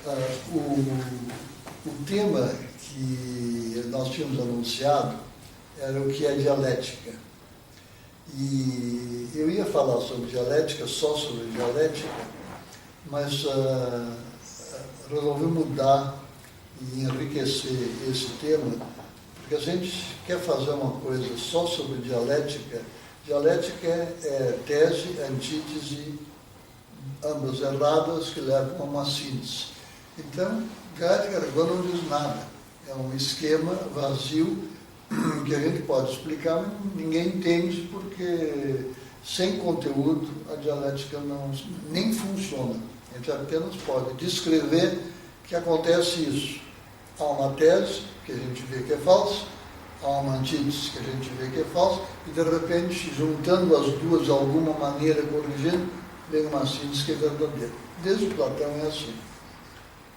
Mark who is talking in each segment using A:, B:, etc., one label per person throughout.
A: O tema que nós tínhamos anunciado era o que é dialética. E eu ia falar sobre dialética, só sobre dialética, mas resolvi mudar e enriquecer esse tema, porque a gente quer fazer uma coisa só sobre dialética. Dialética é tese, antítese, ambas erradas, que levam a uma síntese. Então, dialética agora não diz nada. É um esquema vazio que a gente pode explicar, mas ninguém entende, porque sem conteúdo a dialética nem funciona. A gente apenas pode descrever que acontece isso. Há uma tese que a gente vê que é falsa, há uma antítese que a gente vê que é falsa, e de repente, juntando as duas de alguma maneira, corrigindo, vem uma síntese que é verdadeira. Desde Platão é assim.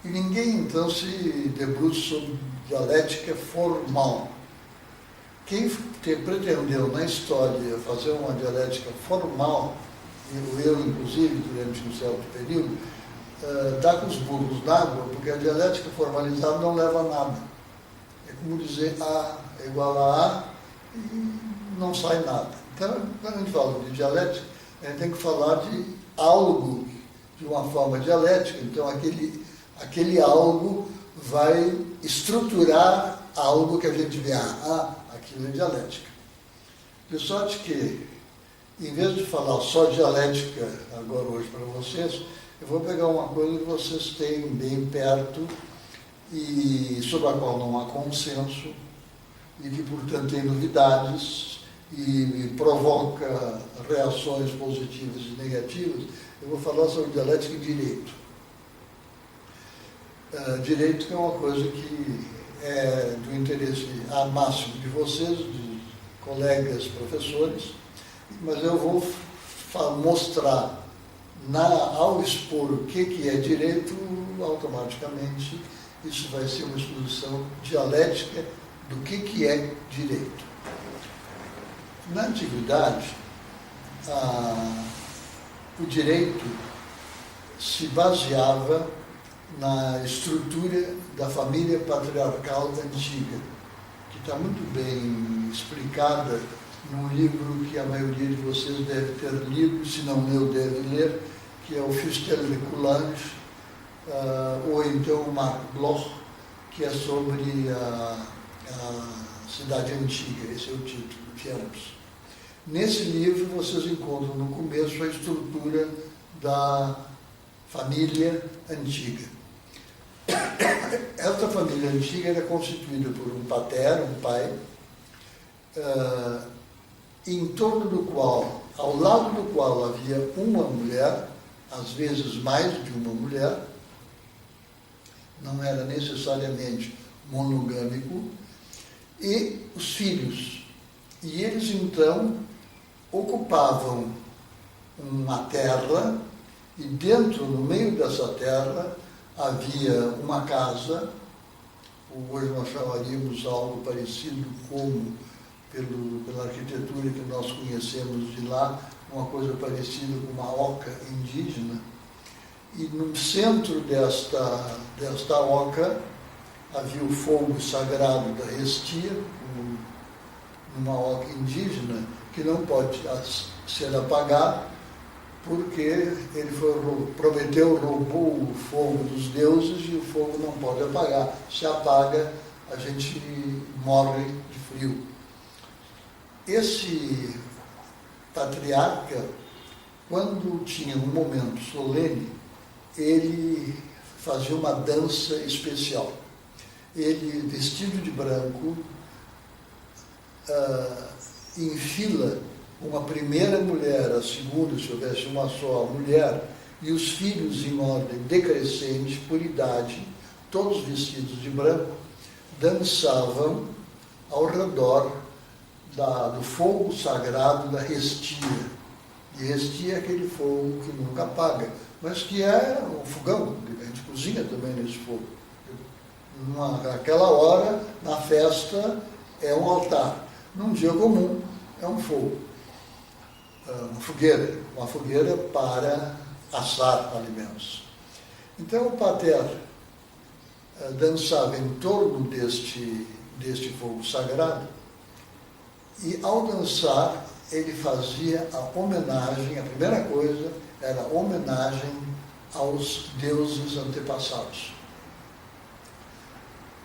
A: E ninguém, então, se debruça sobre dialética formal. Quem pretendeu na história fazer uma dialética formal, eu inclusive, durante um certo período, dá com os burros d'água, porque a dialética formalizada não leva a nada. É como dizer A é igual a A e não sai nada. Então, quando a gente fala de dialética, a gente tem que falar de algo de uma forma dialética. Então, aquele algo vai estruturar algo que a gente vê. Aquilo é dialética. De sorte que, em vez de falar só dialética agora hoje para vocês, eu vou pegar uma coisa que vocês têm bem perto e sobre a qual não há consenso e que, portanto, tem novidades e provoca reações positivas e negativas. Eu vou falar sobre dialética e direito. Direito que é uma coisa que é do interesse máximo de vocês, de colegas professores, mas eu vou mostrar, ao expor o que é direito, automaticamente isso vai ser uma exposição dialética do que é direito. Na antiguidade, o direito se baseava na estrutura da família patriarcal antiga, que está muito bem explicada num livro que a maioria de vocês deve ter lido, se não leu, deve ler, que é o Fustel de Coulanges, ou então o Marc Bloch, que é sobre a cidade antiga, esse é o título, Fierps. Nesse livro vocês encontram no começo a estrutura da família antiga. Esta família antiga era constituída por um pater, um pai, em torno do qual, ao lado do qual havia uma mulher, às vezes mais de uma mulher, não era necessariamente monogâmico, e os filhos. E eles, então, ocupavam uma terra, e dentro, no meio dessa terra, havia uma casa, hoje nós chamaríamos algo parecido como, pela arquitetura que nós conhecemos de lá, uma coisa parecida com uma oca indígena. E no centro desta oca havia o fogo sagrado da Restia, numa oca indígena, que não pode ser apagado, porque ele roubou o fogo dos deuses e o fogo não pode apagar. Se apaga, a gente morre de frio. Esse patriarca, quando tinha um momento solene, ele fazia uma dança especial. Ele, vestido de branco, em fila, uma primeira mulher, a segunda, se houvesse uma só mulher, e os filhos em ordem decrescente, por idade, todos vestidos de branco, dançavam ao redor do fogo sagrado da Restia. E Restia é aquele fogo que nunca apaga, mas que é um fogão, a gente cozinha também nesse fogo. Naquela hora, na festa, é um altar. Num dia comum, é um fogo. Uma fogueira para assar alimentos. Então o pater dançava em torno deste fogo sagrado, e ao dançar ele fazia a homenagem, a primeira coisa era a homenagem aos deuses antepassados.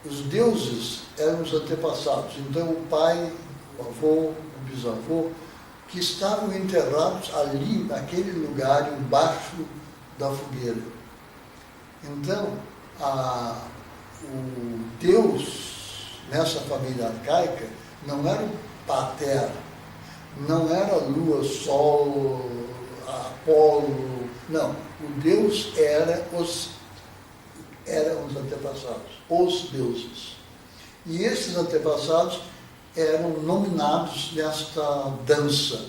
A: Os deuses eram os antepassados, então o pai, o avô, o bisavô, que estavam enterrados ali, naquele lugar, embaixo da fogueira. Então, o Deus, nessa família arcaica, não era o pater, não era Lua, Sol, Apolo, não. O Deus eram os antepassados, os deuses. E esses antepassados eram nominados nesta dança.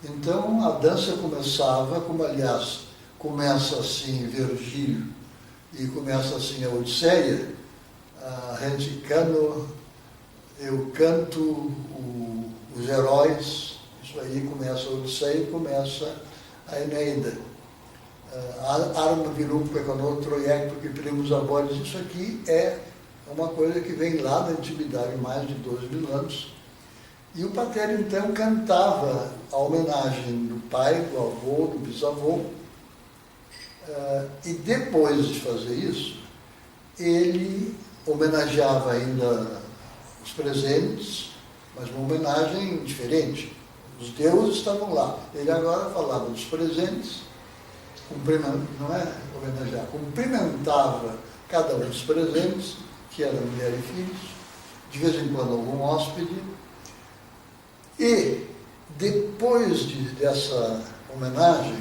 A: Então, a dança começava, como aliás começa assim Virgílio e começa assim a Odisseia, eu canto os heróis, isso aí começa a Odisseia e começa a Eneida. Arma virum pecanor troiecto que primus abolis, isso aqui é uma coisa que vem lá da antiguidade, mais de 12.000 anos. E o pater, então, cantava a homenagem do pai, do avô, do bisavô, e depois de fazer isso, ele homenageava ainda os presentes, mas uma homenagem diferente. Os deuses estavam lá. Ele agora falava dos presentes, não é homenagear, cumprimentava cada um dos presentes, que eram mulher e filhos, de vez em quando algum hóspede, e depois dessa homenagem,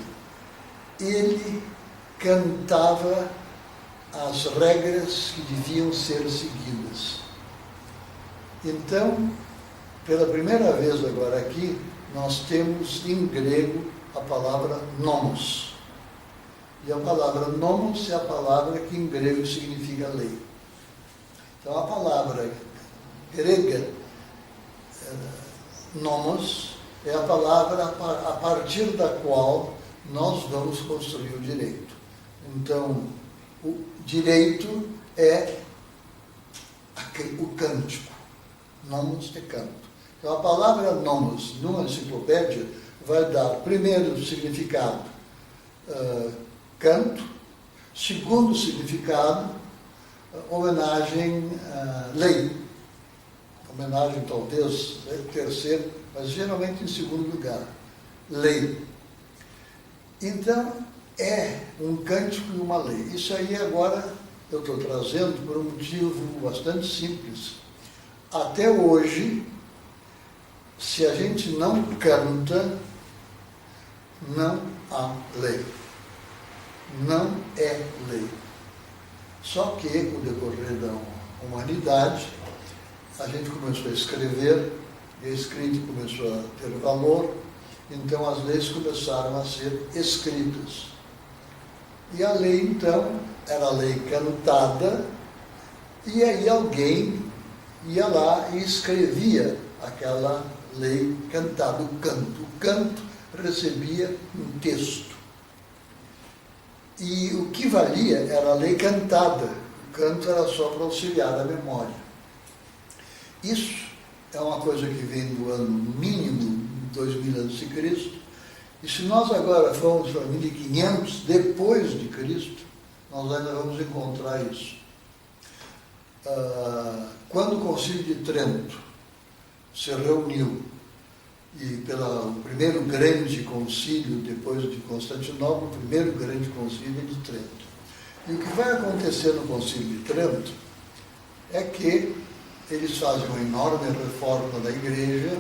A: ele cantava as regras que deviam ser seguidas. Então, pela primeira vez agora aqui, nós temos em grego a palavra nomos. E a palavra nomos é a palavra que em grego significa lei. Então, a palavra grega, nomos, é a palavra a partir da qual nós vamos construir o direito. Então, o direito é o cântico. Nomos é canto. Então, a palavra nomos, numa enciclopédia, vai dar, primeiro, significado, canto, segundo significado, homenagem, lei. Homenagem, talvez, terceiro, mas geralmente em segundo lugar, lei. Então, é um cântico e uma lei. Isso aí agora eu estou trazendo por um motivo bastante simples. Até hoje, se a gente não canta, não há lei. Não é lei. Só que, com o decorrer da humanidade, a gente começou a escrever, e a escrita começou a ter valor, então as leis começaram a ser escritas. E a lei, então, era a lei cantada, e aí alguém ia lá e escrevia aquela lei cantada, o canto. O canto recebia um texto. E o que valia era a lei cantada. O canto era só para auxiliar a memória. Isso é uma coisa que vem do ano mínimo 2000 a.C., e se nós agora formos para 1500 depois de Cristo, nós ainda vamos encontrar isso. Quando o Concílio de Trento se reuniu, e pelo primeiro grande concílio, depois de Constantinopla, o primeiro grande concílio de Trento. E o que vai acontecer no Concílio de Trento é que eles fazem uma enorme reforma da igreja,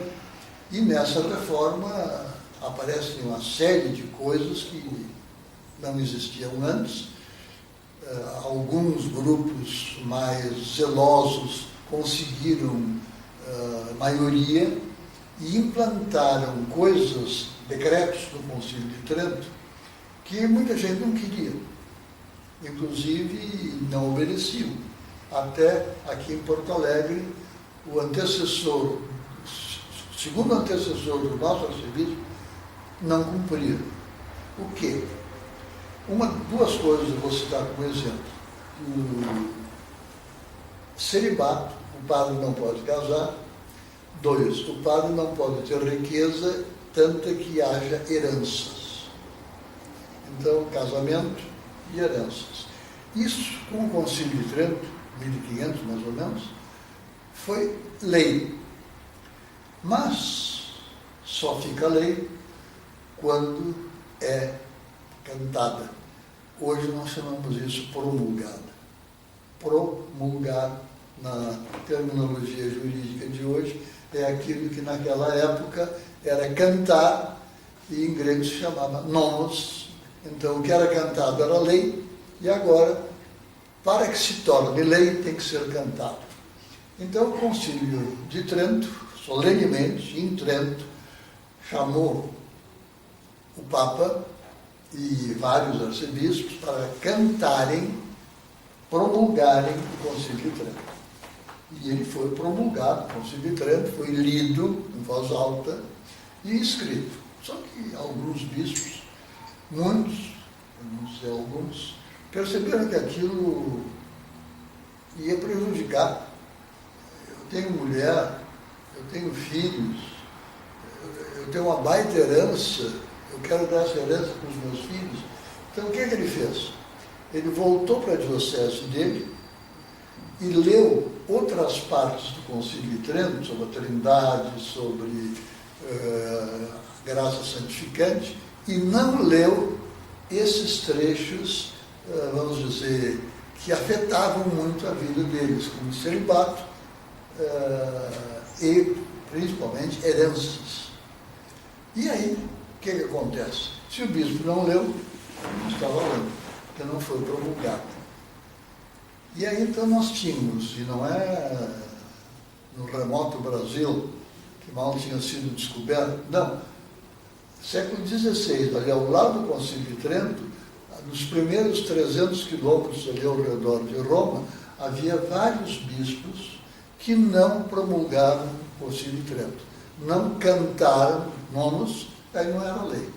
A: e nessa reforma aparecem uma série de coisas que não existiam antes. Alguns grupos mais zelosos conseguiram maioria e implantaram coisas, decretos do Concílio de Trento, que muita gente não queria. Inclusive, não obedeciam. Até aqui em Porto Alegre, o segundo antecessor do nosso arcebispo, não cumpria. O quê? Duas coisas eu vou citar como exemplo. celibato, o padre não pode casar. 2, o padre não pode ter riqueza tanta que haja heranças. Então, casamento e heranças. Isso, com o Concílio de Trento, 1500 mais ou menos, foi lei. Mas só fica lei quando é cantada. Hoje nós chamamos isso promulgada. Promulgar, na terminologia jurídica de hoje, é aquilo que naquela época era cantar, e em grego se chamava nomos. Então, o que era cantado era lei, e agora, para que se torne lei, tem que ser cantado. Então, o Concílio de Trento, solenemente, em Trento, chamou o Papa e vários arcebispos para cantarem, promulgarem o Concílio de Trento. E ele foi promulgado, o Concílio de Trento foi lido em voz alta e escrito. Só que alguns bispos, muitos, não sei alguns, perceberam que aquilo ia prejudicar. Eu tenho mulher, eu tenho filhos, eu tenho uma baita herança, eu quero dar essa herança para os meus filhos. Então, o que ele fez? Ele voltou para a diocese dele e leu outras partes do Concílio de Trento, sobre a Trindade, sobre graça santificante, e não leu esses trechos, vamos dizer, que afetavam muito a vida deles, como celibato e, principalmente, heranças. E aí, o que acontece? Se o bispo não leu, não estava lendo, porque não foi promulgado. E aí, então, nós tínhamos, e não é no remoto Brasil, que mal tinha sido descoberto, não, século XVI, ali ao lado do Concílio de Trento, nos primeiros 300 quilômetros ali ao redor de Roma, havia vários bispos que não promulgaram o Concílio de Trento, não cantaram nomos, aí não era lei.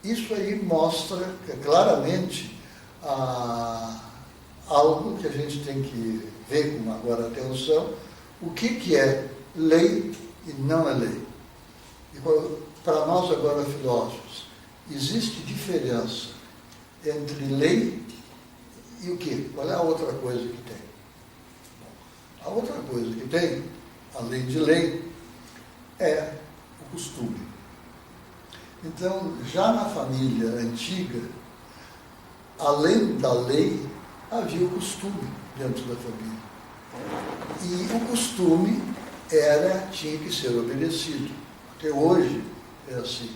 A: Isso aí mostra claramente algo que a gente tem que ver com agora atenção, o que é lei e não é lei. E para nós agora filósofos, existe diferença entre lei e o quê? Qual é a outra coisa que tem? A outra coisa que tem, além de lei, é o costume. Então, já na família antiga, além da lei, havia o costume dentro da família. E o costume tinha que ser obedecido. Até hoje é assim.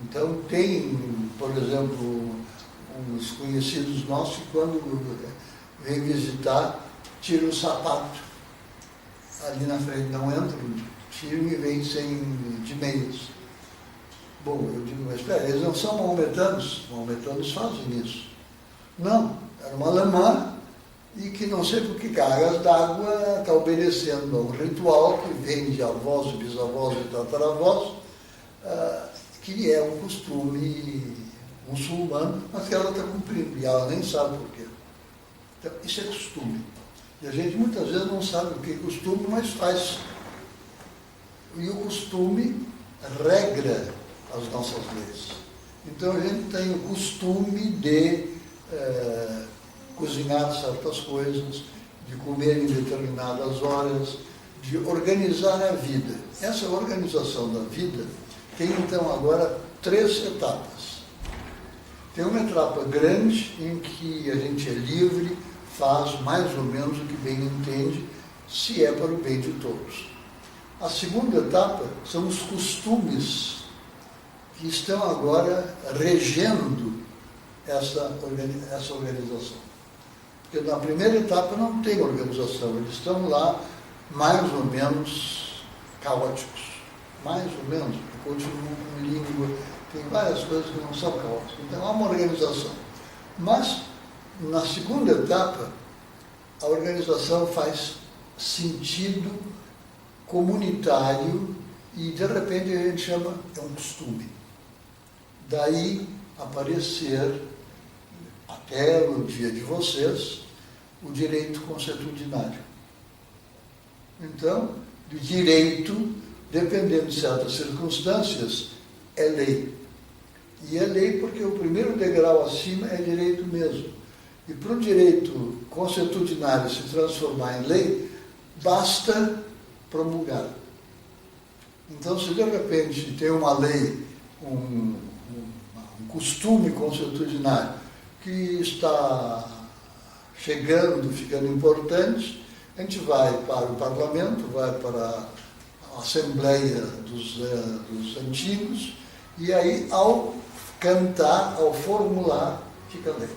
A: Então, tem, por exemplo, uns conhecidos nossos que, quando vêm visitar, tiram o sapato. Ali na frente não entram, tiram e vêm de meias. Bom, eu digo, mas espera, eles não são maometanos? Maometanos fazem isso. Não, era uma alemã e que não sei por que cargas d'água está obedecendo a um ritual que vem de avós, bisavós e tataravós, que é um costume muçulmano, mas que ela está cumprindo, e ela nem sabe por quê. Então, isso é costume. E a gente muitas vezes não sabe o que é costume, mas faz. E o costume regra as nossas leis. Então a gente tem o costume de cozinhar certas coisas, de comer em determinadas horas, de organizar a vida. Essa organização da vida tem então agora 3 etapas. Tem uma etapa grande em que a gente é livre, faz mais ou menos o que bem entende, se é para o bem de todos. A segunda etapa são os costumes que estão agora regendo essa organização. Porque na primeira etapa não tem organização, eles estão lá mais ou menos caóticos. Mais ou menos, porque continuam com língua, tem várias coisas que não são caóticas. Então há uma organização. Mas, na segunda etapa, a organização faz sentido comunitário e, de repente, a gente chama, é um costume. Daí aparecer, até no dia de vocês, o direito consuetudinário. Então, o direito, dependendo de certas circunstâncias, é lei. E é lei porque o primeiro degrau acima é direito mesmo. E para o direito consuetudinário se transformar em lei, basta promulgar. Então, se de repente tem uma lei, um costume consuetudinário que está chegando, ficando importante, a gente vai para o parlamento, vai para a Assembleia dos Antigos, e aí, ao cantar, ao formular, fica lei.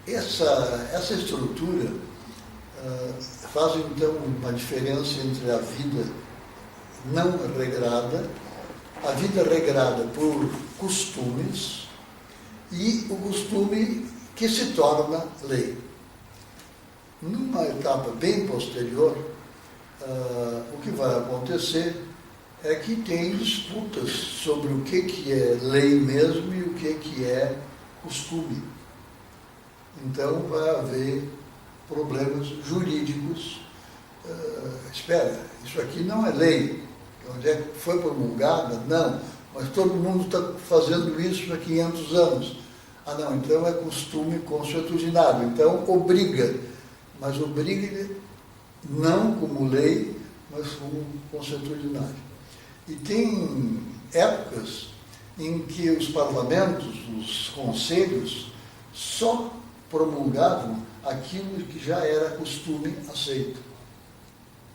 A: Essa estrutura faz, então, uma diferença entre a vida não regrada, a vida regrada por costumes e o costume que se torna lei. Numa etapa bem posterior, o que vai acontecer é que tem disputas sobre o que é lei mesmo e o que é costume. Então vai haver problemas jurídicos. Espera, isso aqui não é lei. Onde é que foi promulgada? Não. Mas todo mundo está fazendo isso há 500 anos. Ah, não, então é costume consuetudinário. Então obriga. Mas obriga não como lei, mas como consuetudinário. E tem épocas em que os parlamentos, os conselhos, só promulgavam aquilo que já era costume aceito.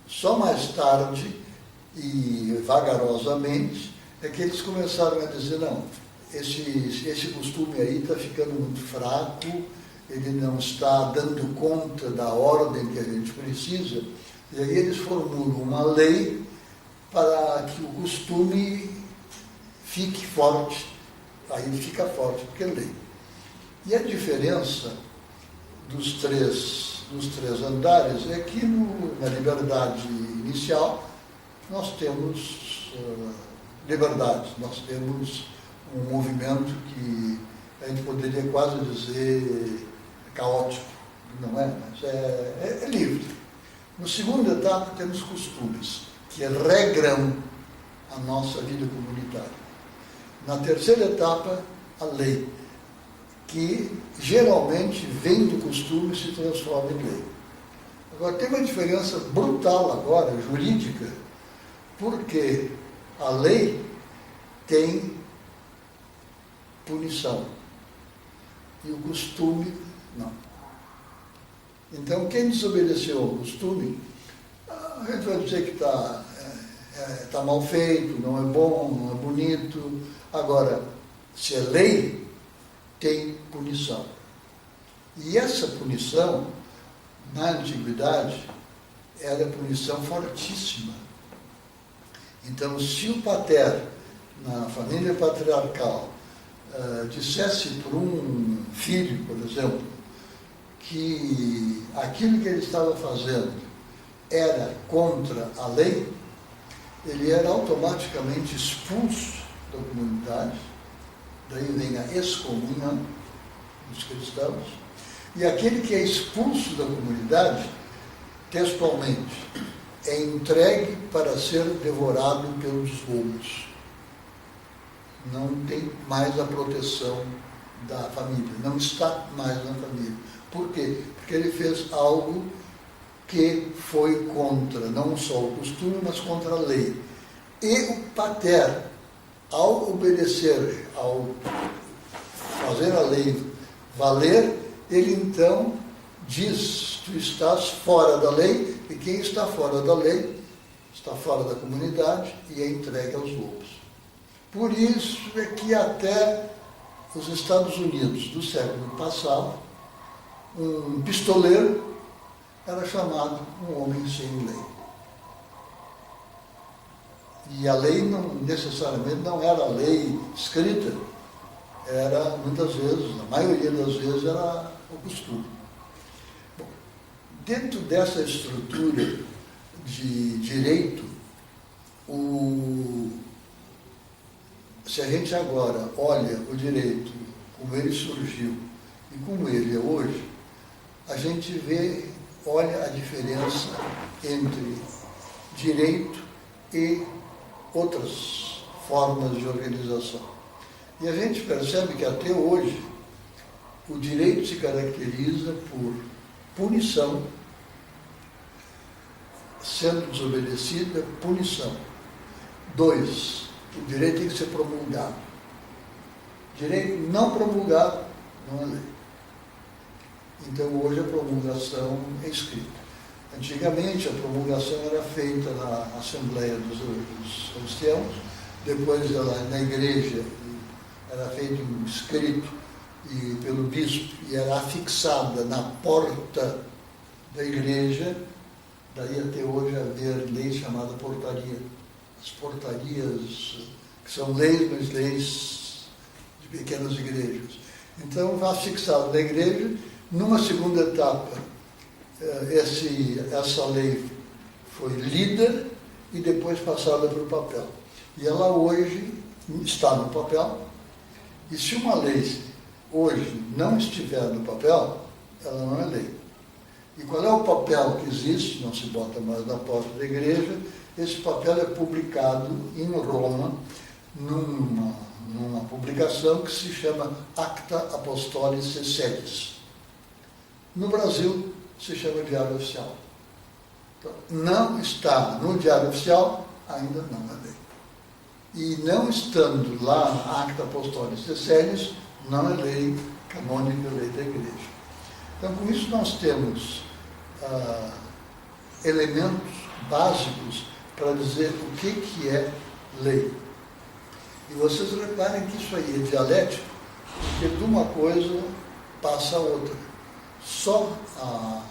A: Só mais tarde, e vagarosamente, é que eles começaram a dizer, não, esse costume aí está ficando muito fraco, ele não está dando conta da ordem que a gente precisa, e aí eles formulam uma lei para que o costume fique forte. Aí ele fica forte, porque é lei. E a diferença dos três andares é que na liberdade inicial nós temos liberdade, nós temos um movimento que a gente poderia quase dizer caótico, não é? Mas é livre. No segundo etapa temos costumes, que regram a nossa vida comunitária. Na terceira etapa, a lei, que geralmente vem do costume e se transforma em lei. Agora, tem uma diferença brutal agora, jurídica, porque a lei tem punição e o costume não. Então, quem desobedeceu ao costume, a gente vai dizer que está mal feito, não é bom, não é bonito. Agora, se é lei, tem punição. E essa punição, na antiguidade, era punição fortíssima. Então, se o pater, na família patriarcal, dissesse para um filho, por exemplo, que aquilo que ele estava fazendo era contra a lei, ele era automaticamente expulso da comunidade, daí vem a excomunhão dos cristãos, e aquele que é expulso da comunidade, textualmente, é entregue para ser devorado pelos lobos. Não tem mais a proteção da família, não está mais na família. Por quê? Porque ele fez algo que foi contra, não só o costume, mas contra a lei. E o pater, ao obedecer, ao fazer a lei valer, ele então diz, tu estás fora da lei, e quem está fora da lei, está fora da comunidade e é entregue aos lobos. Por isso é que até os Estados Unidos do século passado, um pistoleiro era chamado um homem sem lei. E a lei não necessariamente não era a lei escrita, era muitas vezes, na maioria das vezes, era o costume. Bom, dentro dessa estrutura de direito, se a gente agora olha o direito como ele surgiu e como ele é hoje, a gente vê, olha a diferença entre direito e outras formas de organização. E a gente percebe que até hoje o direito se caracteriza por punição, sendo desobedecida, punição. 2, o direito tem que ser promulgado. Direito não promulgado não é lei. Então hoje a promulgação é escrita. Antigamente a promulgação era feita na Assembleia dos Anciãos, depois ela, na igreja era feito um escrito pelo bispo e era afixada na porta da igreja. Daí até hoje haver lei chamada portaria. As portarias, que são leis, mas leis de pequenas igrejas. Então, afixado na igreja, numa segunda etapa, essa lei foi lida e depois passada para o papel. E ela hoje está no papel, e se uma lei hoje não estiver no papel, ela não é lei. E qual é o papel que existe? Não se bota mais na porta da igreja. Esse papel é publicado em Roma, numa publicação que se chama Acta Apostoli Sedis. No Brasil, se chama Diário Oficial. Então, não está no Diário Oficial, ainda não é lei. E não estando lá na Acta Apostoli Sedis, não é lei canônica, lei da igreja. Então, com isso, nós temos elementos básicos para dizer o que é lei. E vocês reparem que isso aí é dialético, porque de uma coisa passa a outra. Só a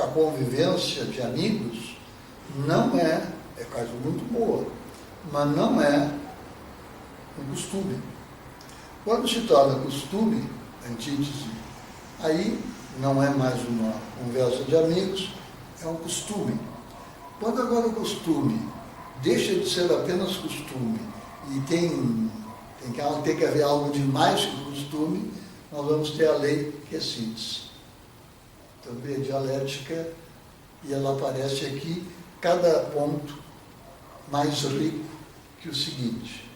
A: convivência de amigos não é coisa muito boa, mas não é um costume. Quando se torna costume, antítese, aí não é mais uma conversa de amigos, é um costume. Quando agora o costume deixa de ser apenas costume e tem que haver algo de mais que o costume, nós vamos ter a lei que é síntese. Também é dialética e ela aparece aqui, cada ponto mais rico que o seguinte.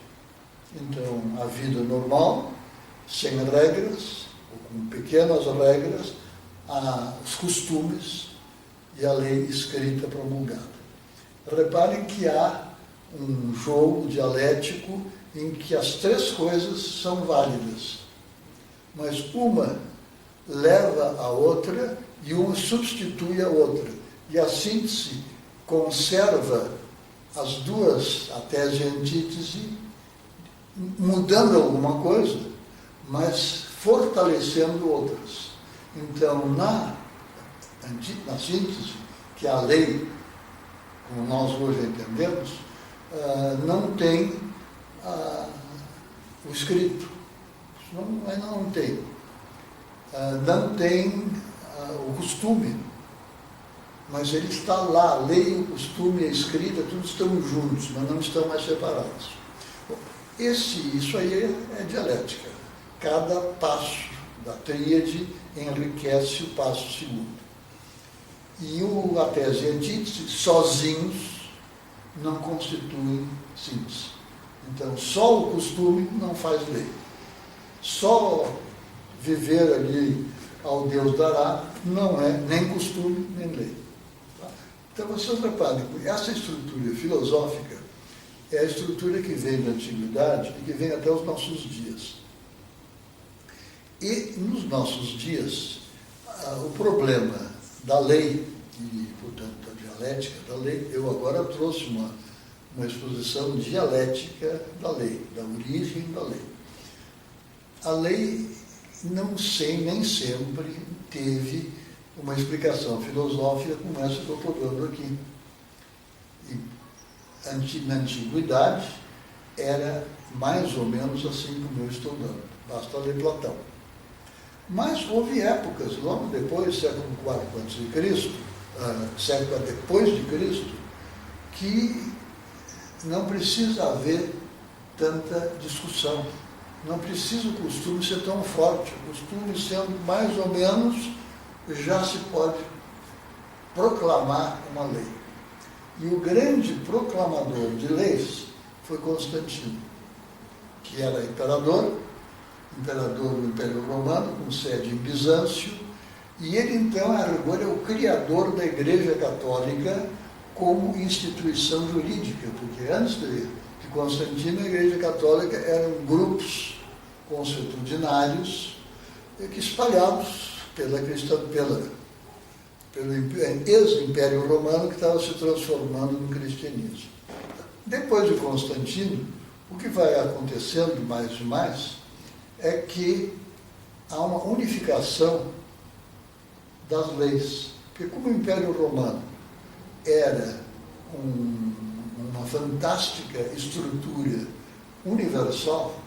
A: Então, a vida normal, sem regras, ou com pequenas regras, os costumes e a lei escrita promulgada. Reparem que há um jogo dialético em que as três coisas são válidas, mas uma leva a outra e uma substitui a outra. E a síntese conserva as duas, a tese e a antítese, mudando alguma coisa, mas fortalecendo outras. Então, na síntese, que é a lei, como nós hoje entendemos, não tem o escrito. Não tem. Não tem o costume, mas ele está lá. A lei, o costume e a escrita, tudo estão juntos, mas não estão mais separados. Bom, isso aí é dialética. Cada passo da tríade enriquece o passo segundo. E a tese e a antítese, sozinhos, não constituem síntese. Então, só o costume não faz lei. Só viver ali ao Deus dará não é nem costume, nem lei. Tá? Então, vocês reparem, essa estrutura filosófica é a estrutura que vem da antiguidade e que vem até os nossos dias. E, nos nossos dias, o problema da lei, e, portanto, da dialética da lei, eu agora trouxe uma exposição dialética da lei, da origem da lei. A lei nem sempre teve uma explicação filosófica como essa que eu estou dando aqui. E, na antiguidade, era mais ou menos assim como eu estou dando. Basta ler Platão. Mas houve épocas, logo depois, século IV a.C., século depois de Cristo, que não precisa haver tanta discussão. Não precisa o costume ser tão forte. O costume sendo mais ou menos já se pode proclamar uma lei. E o grande proclamador de leis foi Constantino, que era imperador do Império Romano, com sede em Bizâncio, e ele então, agora, é o criador da Igreja Católica como instituição jurídica, porque antes de Constantino, a Igreja Católica eram grupos consuetudinários que espalhados pelo ex-Império Romano, que estava se transformando no cristianismo. Depois de Constantino, o que vai acontecendo mais e mais é que há uma unificação das leis. Porque como o Império Romano era uma fantástica estrutura universal,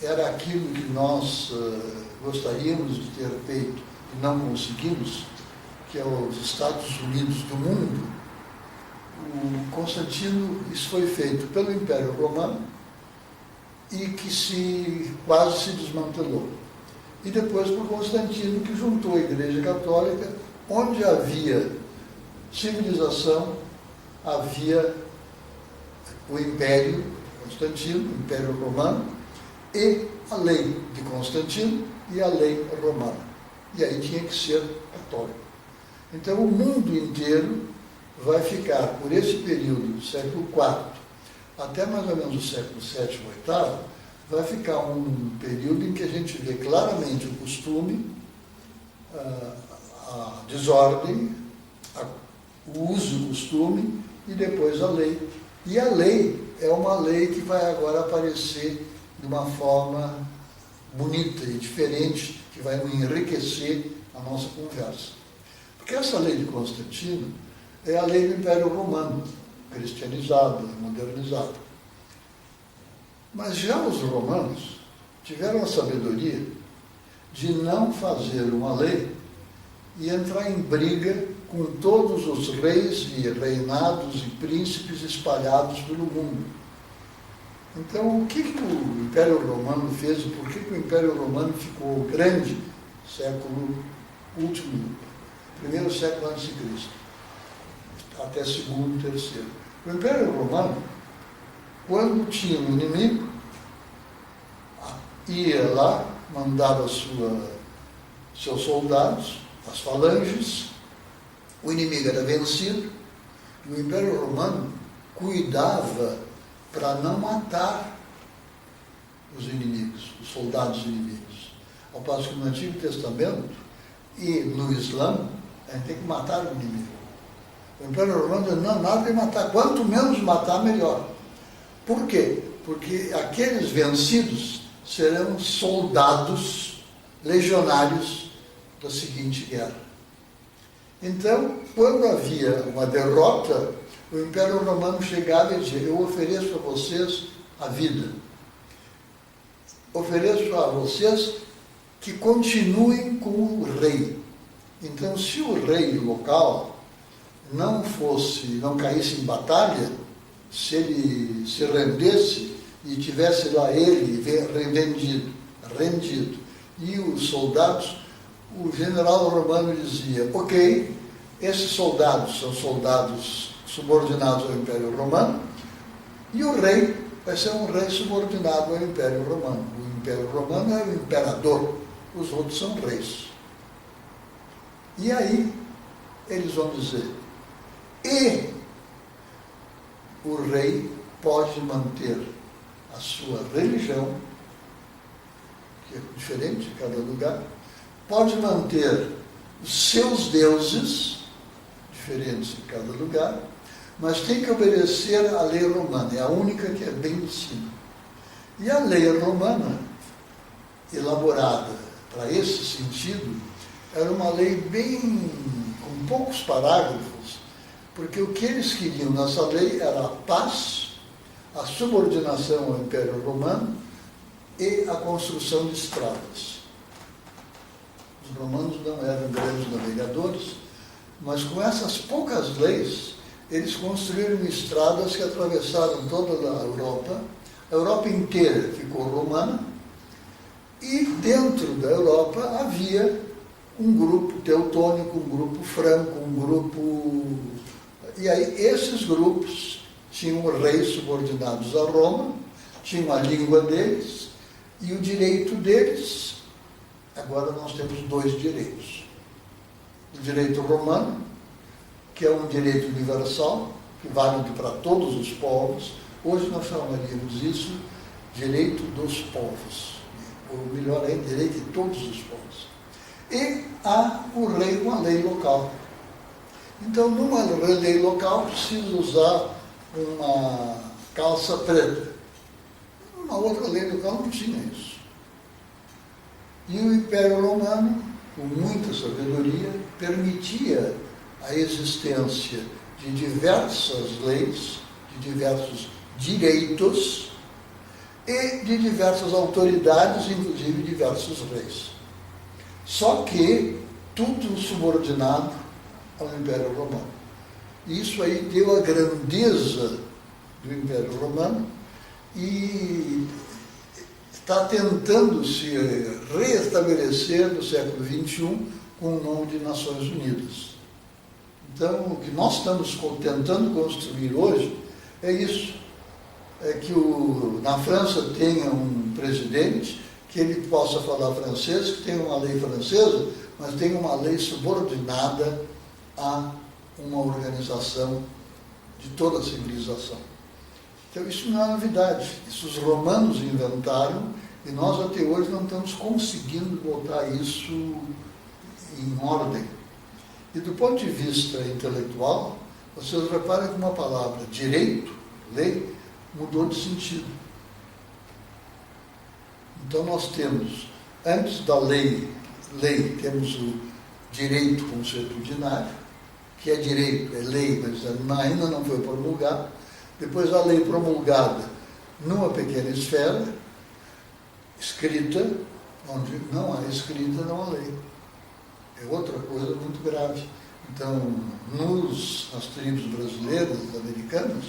A: era aquilo que nós gostaríamos de ter feito e não conseguimos, que é os Estados Unidos do mundo. O Constantino, isso foi feito pelo Império Romano e que quase se desmantelou. E depois por Constantino, que juntou a Igreja Católica, onde havia civilização, havia o Império Constantino, o Império Romano, e a lei de Constantino e a lei romana. E aí tinha que ser católico. Então o mundo inteiro vai ficar, por esse período do século IV até mais ou menos o século VII ou VIII, vai ficar um período em que a gente vê claramente o costume, a desordem, o uso do costume e depois a lei. E a lei é uma lei que vai agora aparecer de uma forma bonita e diferente, que vai enriquecer a nossa conversa. Porque essa lei de Constantino é a lei do Império Romano, cristianizada, modernizada. Mas já os romanos tiveram a sabedoria de não fazer uma lei e entrar em briga com todos os reis e reinados e príncipes espalhados pelo mundo. Então, o que o Império Romano fez e por que o Império Romano ficou grande primeiro século antes de Cristo, até segundo, terceiro? O Império Romano, quando tinha um inimigo, ia lá, mandava seus soldados, as falanges, o inimigo era vencido, e o Império Romano cuidava para não matar os inimigos, os soldados inimigos. Ao passo que no Antigo Testamento e no Islã, a gente tem que matar o inimigo. O Império Romano diz, não, nada de matar, quanto menos matar, melhor. Por quê? Porque aqueles vencidos serão soldados legionários da seguinte guerra. Então, quando havia uma derrota, o Império Romano chegava e dizia, eu ofereço a vocês a vida. Ofereço a vocês que continuem com o rei. Então, se o rei local não caísse em batalha, se ele se rendesse e tivesse lá ele rendido, e os soldados, o general romano dizia, ok, esses soldados são soldados subordinados ao Império Romano, e o rei vai ser um rei subordinado ao Império Romano. O Império Romano é o imperador, os outros são reis. E aí, eles vão dizer, e o rei pode manter a sua religião, que é diferente em cada lugar, pode manter os seus deuses, diferentes em cada lugar, mas tem que obedecer à lei romana, é a única que é bem em cima. E a lei romana, elaborada para esse sentido, era uma lei com poucos parágrafos, porque o que eles queriam nessa lei era a paz, a subordinação ao Império Romano e a construção de estradas. Os romanos não eram grandes navegadores, mas com essas poucas leis, eles construíram estradas que atravessaram toda a Europa inteira ficou romana, e dentro da Europa havia um grupo teutônico, um grupo franco, um grupo... E aí esses grupos tinham reis subordinados a Roma, tinham a língua deles e o direito deles. Agora nós temos dois direitos. O direito romano, que é um direito universal, que vale para todos os povos. Hoje nós chamaríamos isso direito dos povos, ou melhor ainda, direito de todos os povos. E há o rei, uma lei local. Então, numa lei local, precisa usar uma calça preta. Uma outra lei local não tinha isso. E o Império Romano, com muita sabedoria, permitia a existência de diversas leis, de diversos direitos e de diversas autoridades, inclusive diversos reis. Só que tudo subordinado ao Império Romano. Isso aí deu a grandeza do Império Romano e está tentando se reestabelecer no século XXI com o nome de Nações Unidas. Então, o que nós estamos tentando construir hoje é isso. É que na França tenha um presidente, que ele possa falar francês, que tenha uma lei francesa, mas tenha uma lei subordinada a uma organização de toda a civilização. Então, isso não é novidade. Isso os romanos inventaram e nós até hoje não estamos conseguindo botar isso em ordem. E do ponto de vista intelectual, vocês reparem que uma palavra direito, lei, mudou de sentido. Então nós temos, antes da lei, temos o direito consuetudinário, que é direito, é lei, mas ainda não foi promulgado. Depois a lei promulgada numa pequena esfera, escrita, onde não há escrita, não há lei. É outra coisa muito grave. Então, nas tribos brasileiras, americanas,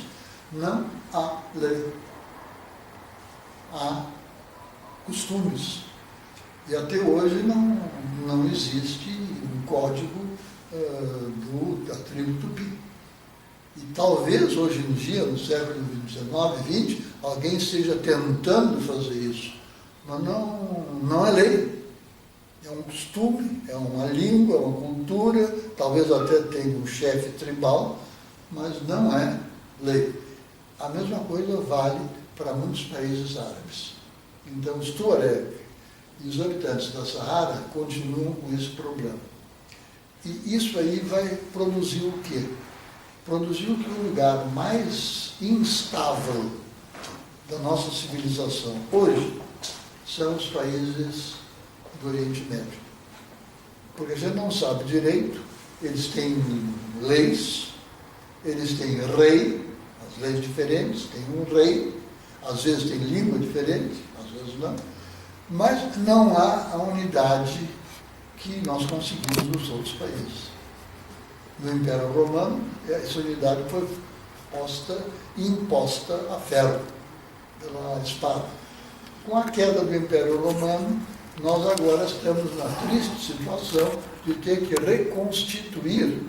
A: não há lei. Há costumes. E até hoje não existe um código da tribo Tupi. E talvez hoje em dia, no século XIX, XX, alguém esteja tentando fazer isso. Mas não é lei. É um costume, é uma língua, é uma cultura, talvez até tenha um chefe tribal, mas não é lei. A mesma coisa vale para muitos países árabes. Então, os Tuareg e os habitantes da Saara continuam com esse problema. E isso aí vai produzir o quê? Produziu que o lugar mais instável da nossa civilização hoje são os países do Oriente Médio. Porque a gente não sabe direito, eles têm leis, eles têm rei, as leis diferentes, tem um rei, às vezes tem língua diferente, às vezes não, mas não há a unidade que nós conseguimos nos outros países. No Império Romano, essa unidade foi imposta a ferro, pela espada. Com a queda do Império Romano, nós agora estamos na triste situação de ter que reconstituir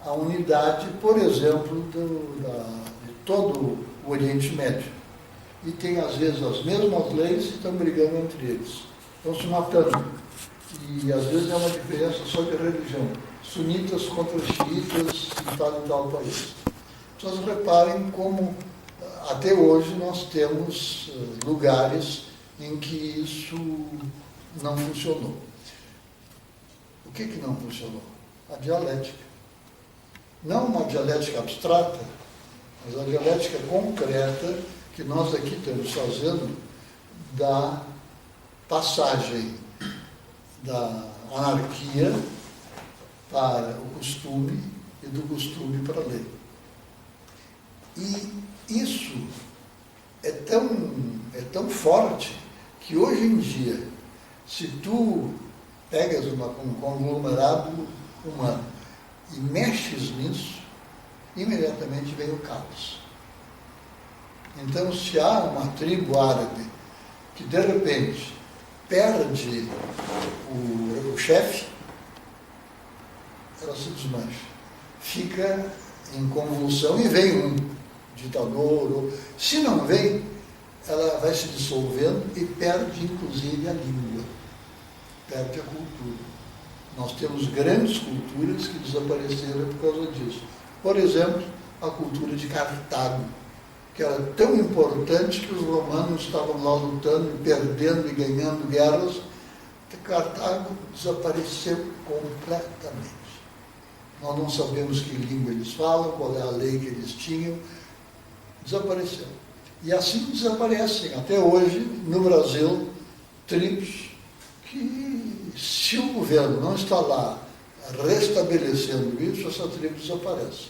A: a unidade, por exemplo, de todo o Oriente Médio. E tem, às vezes, as mesmas leis e estão brigando entre eles. Estão se matando. E, às vezes, é uma diferença só de religião. Sunitas contra xiitas em tal país. Vocês reparem como, até hoje, nós temos lugares em que isso não funcionou. O que não funcionou? A dialética. Não uma dialética abstrata, mas a dialética concreta que nós aqui estamos fazendo da passagem da anarquia para o costume e do costume para a lei. E isso é tão forte que hoje em dia, se tu pegas um conglomerado humano e mexes nisso, imediatamente vem o caos. Então, se há uma tribo árabe que, de repente, perde o chefe, ela se desmancha. Fica em convulsão e vem um ditador. Ou, se não vem, ela vai se dissolvendo e perde, inclusive, a língua. Perde a cultura. Nós temos grandes culturas que desapareceram por causa disso. Por exemplo, a cultura de Cartago, que era tão importante que os romanos estavam lá lutando, perdendo e ganhando guerras, que Cartago desapareceu completamente. Nós não sabemos que língua eles falam, qual é a lei que eles tinham, desapareceu. E assim desaparecem, até hoje, no Brasil, tribos que, se o governo não está lá restabelecendo isso, essa tribo desaparece.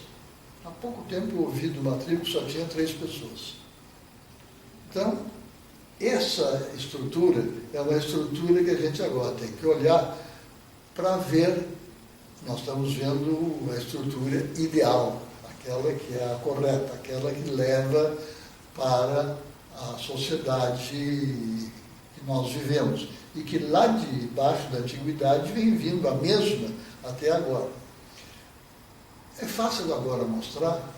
A: Há pouco tempo eu ouvi de uma tribo que só tinha 3 pessoas. Então, essa estrutura é uma estrutura que a gente agora tem que olhar para ver, nós estamos vendo a estrutura ideal, aquela que é a correta, aquela que leva para a sociedade que nós vivemos e que lá de baixo da antiguidade vem vindo a mesma até agora. É fácil agora mostrar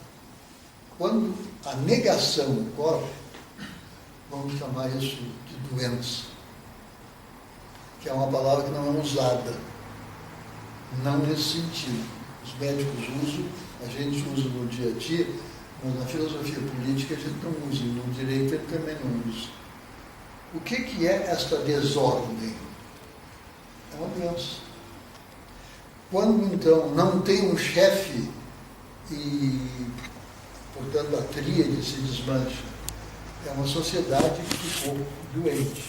A: quando a negação ocorre, vamos chamar isso de doença, que é uma palavra que não é usada, não nesse sentido. Os médicos usam, a gente usa no dia a dia, mas na filosofia política a gente não usa, no direito ele também não usa. O que é esta desordem? É uma doença. Quando, então, não tem um chefe e, portanto, a tríade se desmancha, é uma sociedade que ficou doente.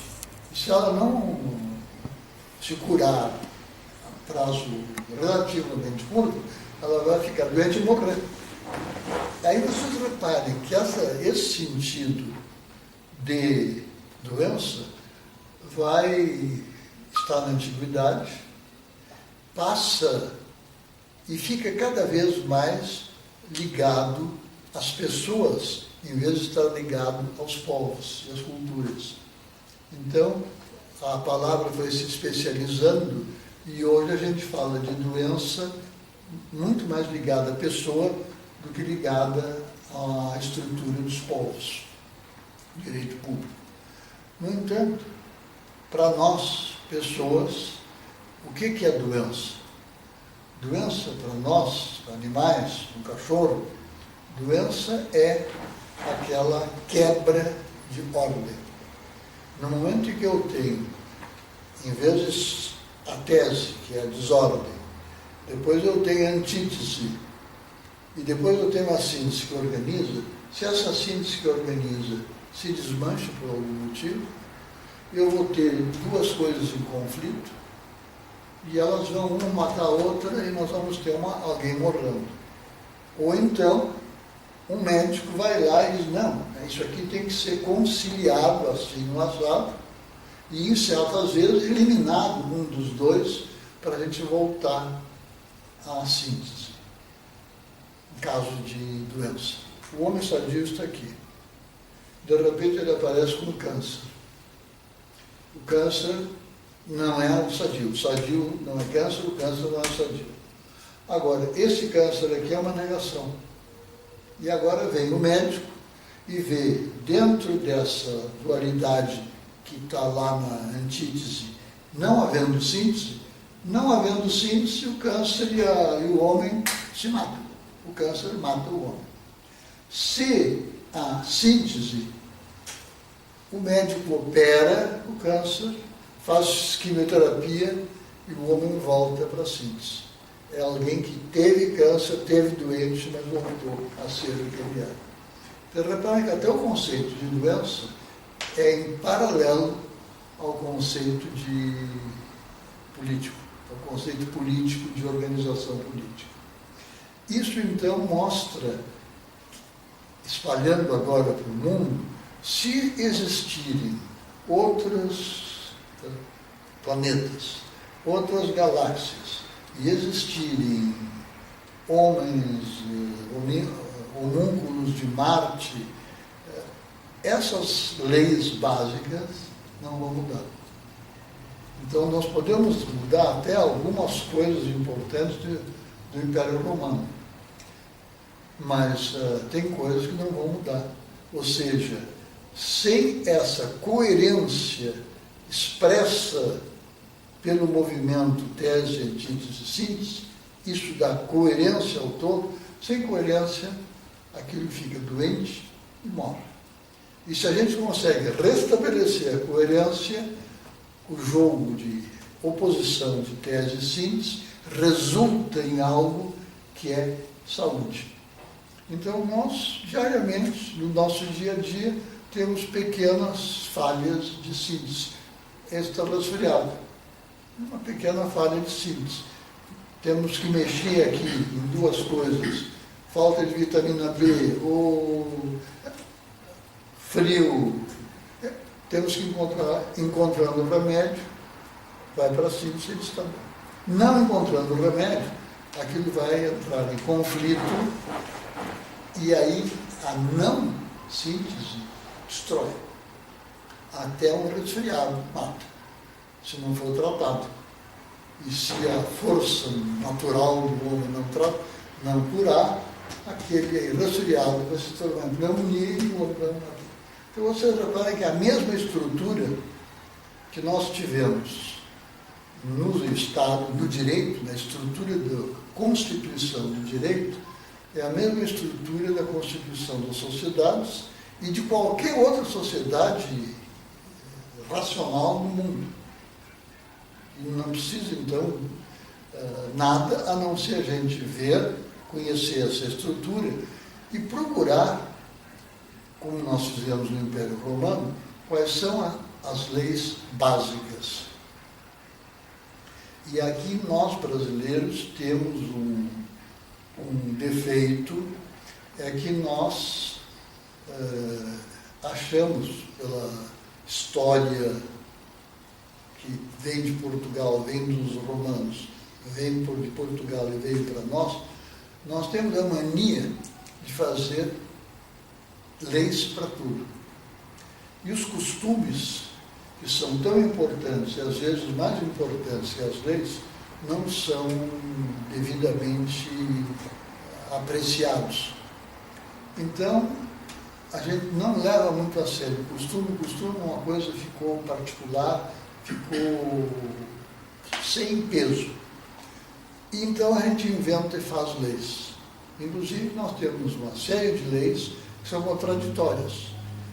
A: E se ela não se curar a prazo relativamente curto, ela vai ficar doente e morrer. Aí vocês reparem que esse sentido de doença vai estar na antiguidade, passa e fica cada vez mais ligado às pessoas, em vez de estar ligado aos povos e às culturas. Então, a palavra foi se especializando e hoje a gente fala de doença muito mais ligada à pessoa do que ligada à estrutura dos povos, direito público. No entanto, para nós, pessoas, o que é doença? Doença, para nós, para animais, um cachorro, doença é aquela quebra de ordem. No momento em que eu tenho, em vez de a tese, que é a desordem, depois eu tenho a antítese, e depois eu tenho a síntese que organiza, se essa síntese que organiza se desmancha por algum motivo, eu vou ter 2 coisas em conflito, e elas vão uma matar a outra e nós vamos ter alguém morrendo. Ou então, um médico vai lá e diz, não, isso aqui tem que ser conciliado assim no assado, e em certas vezes eliminado um dos 2 para a gente voltar à síntese, em caso de doença. O homem sadio está aqui. De repente ele aparece com câncer. O câncer não é o sadio não é câncer, o câncer não é sadio. Agora, esse câncer aqui é uma negação. E agora vem o médico e vê, dentro dessa dualidade que está lá na antítese, não havendo síntese, o câncer e o homem se matam. O câncer mata o homem. Se há síntese, o médico opera o câncer, faz quimioterapia e o homem volta para a síntese. É alguém que teve câncer, teve doente, mas voltou a ser o que ele era. Então, reparem que até o conceito de doença é em paralelo ao conceito de político, ao conceito político de organização política. Isso, então, mostra, espalhando agora para o mundo, se existirem outros planetas, outras galáxias, e existirem homens, homúnculos de Marte, essas leis básicas não vão mudar. Então, nós podemos mudar até algumas coisas importantes do Império Romano. Mas tem coisas que não vão mudar. Ou seja, sem essa coerência expressa pelo movimento tese, antítese e síntese, isso dá coerência ao todo. Sem coerência, aquilo fica doente e morre. E se a gente consegue restabelecer a coerência, o jogo de oposição de tese e síntese resulta em algo que é saúde. Então, nós, diariamente, no nosso dia a dia, temos pequenas falhas de síntese. Esse está resfriado. Uma pequena falha de síntese. Temos que mexer aqui em duas coisas. Falta de vitamina B ou frio. Temos que encontrando o remédio, vai para a síntese e está bom. Não encontrando o remédio, aquilo vai entrar em conflito e aí a não síntese destrói. Até um resfriado mata, se não for tratado. E se a força natural do homem não curar, aquele resfriado vai se tornar pneumonia e o homem vai morrer. Então vocês reparem que a mesma estrutura que nós tivemos no Estado, no direito, na estrutura da Constituição do direito, é a mesma estrutura da Constituição das sociedades e de qualquer outra sociedade racional no mundo. E não precisa, então, nada a não ser a gente ver, conhecer essa estrutura e procurar, como nós fizemos no Império Romano, quais são as leis básicas. E aqui nós, brasileiros, temos um defeito, é que nós achamos, pela história que vem de Portugal, vem dos romanos, vem de Portugal e veio para nós temos a mania de fazer leis para tudo. E os costumes, que são tão importantes, e às vezes mais importantes que as leis, não são devidamente apreciados. Então, a gente não leva muito a sério o costume. O costume é uma coisa que ficou particular, ficou sem peso. E então a gente inventa e faz leis. Inclusive, nós temos uma série de leis que são contraditórias.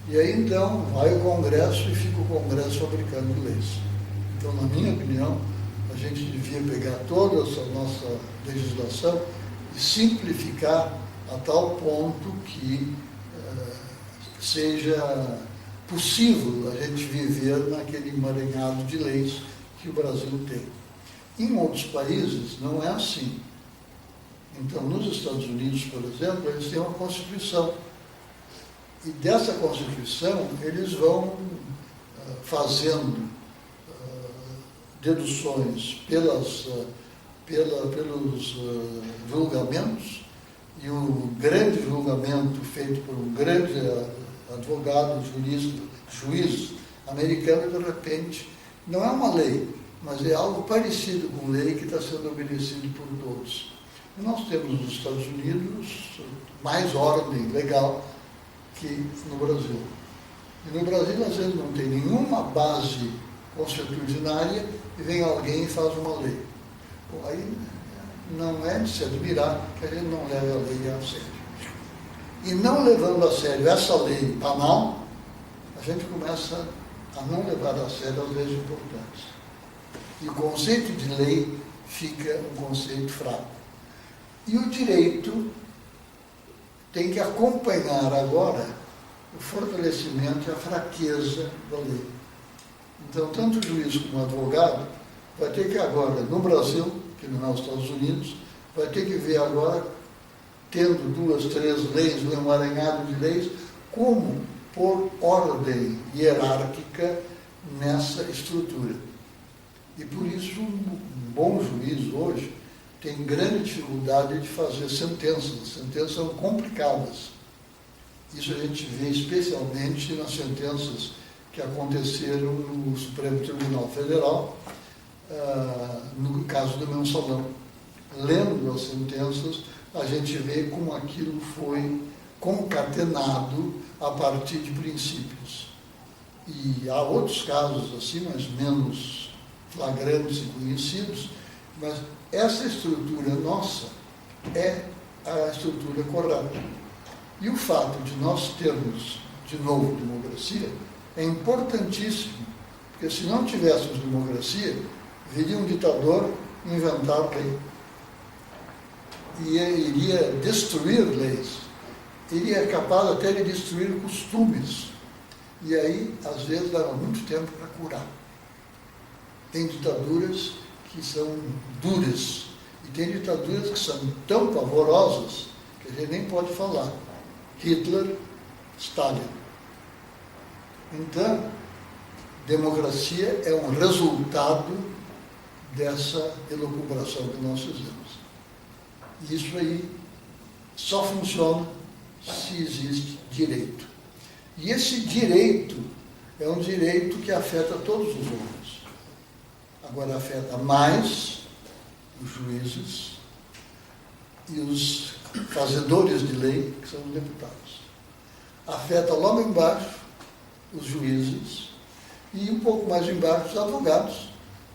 A: E aí, então, vai o Congresso e fica o Congresso fabricando leis. Então, na minha opinião, a gente devia pegar toda essa nossa legislação e simplificar a tal ponto que seja possível a gente viver naquele emaranhado de leis que o Brasil tem. Em outros países, não é assim. Então, nos Estados Unidos, por exemplo, eles têm uma Constituição. E dessa Constituição, eles vão fazendo deduções pelos julgamentos, e o grande julgamento feito por um grande advogado, juiz americano, de repente, não é uma lei, mas é algo parecido com lei que está sendo obedecido por todos. E nós temos nos Estados Unidos mais ordem legal que no Brasil. E no Brasil, às vezes, não tem nenhuma base constitucionária e vem alguém e faz uma lei. Bom, aí não é de se admirar que a gente não leve a lei a sério. E não levando a sério essa lei banal, a gente começa a não levar a sério as leis importantes. E o conceito de lei fica um conceito fraco. E o direito tem que acompanhar agora o fortalecimento e a fraqueza da lei. Então, tanto o juiz como o advogado vai ter que agora, no Brasil, que não é os Estados Unidos, vai ter que ver agora, tendo 2, 3 leis, um emaranhado de leis, como pôr ordem hierárquica nessa estrutura. E por isso, um bom juiz hoje tem grande dificuldade de fazer sentenças. Sentenças são complicadas. Isso a gente vê especialmente nas sentenças que aconteceram no Supremo Tribunal Federal, no caso do Mensalão. lendo as sentenças, a gente vê como aquilo foi concatenado a partir de princípios. E há outros casos assim, mas menos flagrantes e conhecidos, mas essa estrutura nossa é a estrutura correta. E o fato de nós termos, de novo, democracia, é importantíssimo, porque se não tivéssemos democracia, viria um ditador inventar lei. E iria destruir leis. Iria capaz até de destruir costumes. E aí, às vezes, leva muito tempo para curar. Tem ditaduras que são duras. E tem ditaduras que são tão pavorosas que a gente nem pode falar. Hitler, Stalin. Então, democracia é um resultado dessa elucubração que nós fizemos. E isso aí só funciona se existe direito. E esse direito é um direito que afeta todos os homens. Agora afeta mais os juízes e os fazedores de lei, que são os deputados. Afeta logo embaixo os juízes e um pouco mais embaixo os advogados,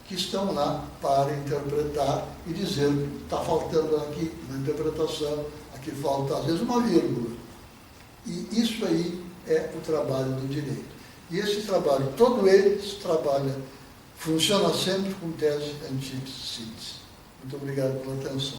A: que estão lá para interpretar e dizer está faltando aqui uma interpretação, aqui falta às vezes uma vírgula. E isso aí é o trabalho do direito. E esse trabalho, todo ele trabalha, funciona sempre com tese, antítese, síntese. Muito obrigado pela atenção.